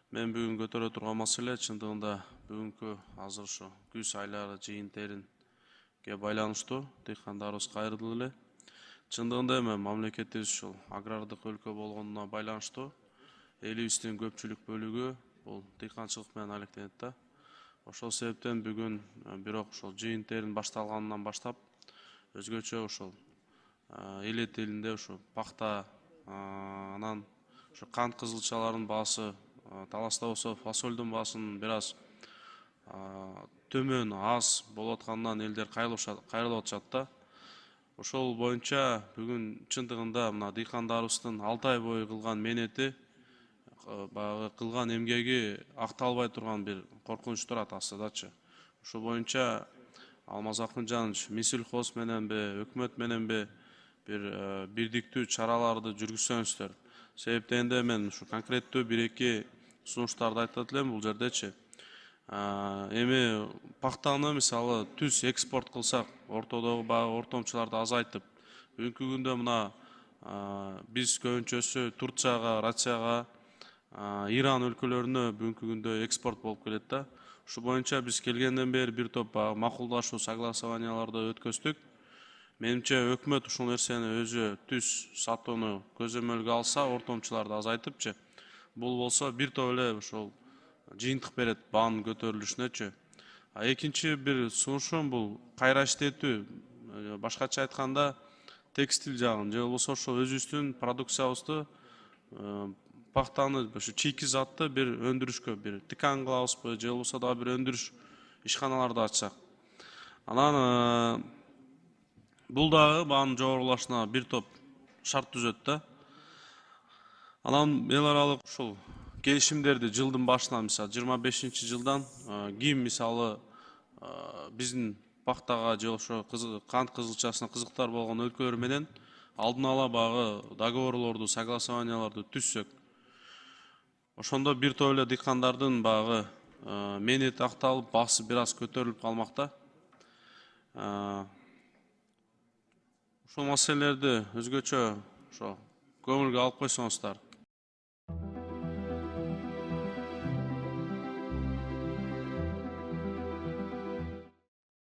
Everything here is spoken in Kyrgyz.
Мен бүгүн көтөрө турган маселе чындыгында бүгүнкү азыр ошо күз айлары жыйын теринге байланыштуу. Дыйкандарыбыз кайрылуу эле. Чындыгында эми мамлекетибиз ушул агрардык өлкө болгонуна байланыштуу элибиздин көпчүлүк бөлүгү бул дыйканчылык менен алектенет да. Ошол себептен бүгүн бирок ошол жыйын терин башталганынан баштап өзгөчө ошол эле тилинде ошо пахта анан ошо кант кызылчаларынын баасы таласта болсо фасолдун баасынын бир аз төмөн аз болуп атканынан элдер кайрылып атышат да. Ошол боюнча бүгүн чындыгында мына дыйкандарыбыздын 6 ай бою кылган мээнети, баягы кылган эмгеги акталбай турган бир коркунуч турат астыдачы. Ошол боюнча Алмаз Акынжанович Минсельхоз мененби, өкмөт мененби бир бирдиктүү чараларды жүргүзсөңүздөр. Себептенде мен ушу конкреттүү 1-2 сунуштарды айтат элем бул жердечи. Эми пахтаны мисалы түз экспорт кылсак, ортодогу баягы ортомчуларды азайтып, бүгүнкү күндө мына биз көбүнчөсү Турцияга, Россияга, Иран өлкөлөрүнө бүгүнкү күндө экспорт болуп келет да. Ушу боюнча биз келгенден бери бир топ макулдашуу согласованияларды өткөздүк. Менимче өкмөт ушул нерсени өзү түз сатууну көзөмөлгө алса, ортомчуларды азайтыпчы, бул болсо бир топ эле ошол жыйынтык берет баанын көтөрүлүшүнөчү. Экинчи бир сунушум бул кайра иштетүү, башкача айтканда текстиль жагын же болбосо ошол өзүбүздүн продукциябызды пахтаны ошо чийки затты бир өндүрүшкө бир тыкан кылабызбы же болбосо дагы бир өндүрүш ишканаларды ачсак. Анан бул дагы баанын жогорулашына бир топ шарт түзөт да. Анан эл аралык ушул келишимдерди жылдын башынан, мисалы 25-жылдан ким мисалы биздин пахтага же ошо кант кызылчасына кызыктар болгон өлкөлөр менен алдын ала багы договорлорду, согласованияларды түзсөк, ошондо бир топ эле дыйкандардын багы мээнети акталып, баасы бир аз көтөрүлүп калмак да. Ушул маселелерди өзгөчө ошо көңүлгө алып койсоңуздар.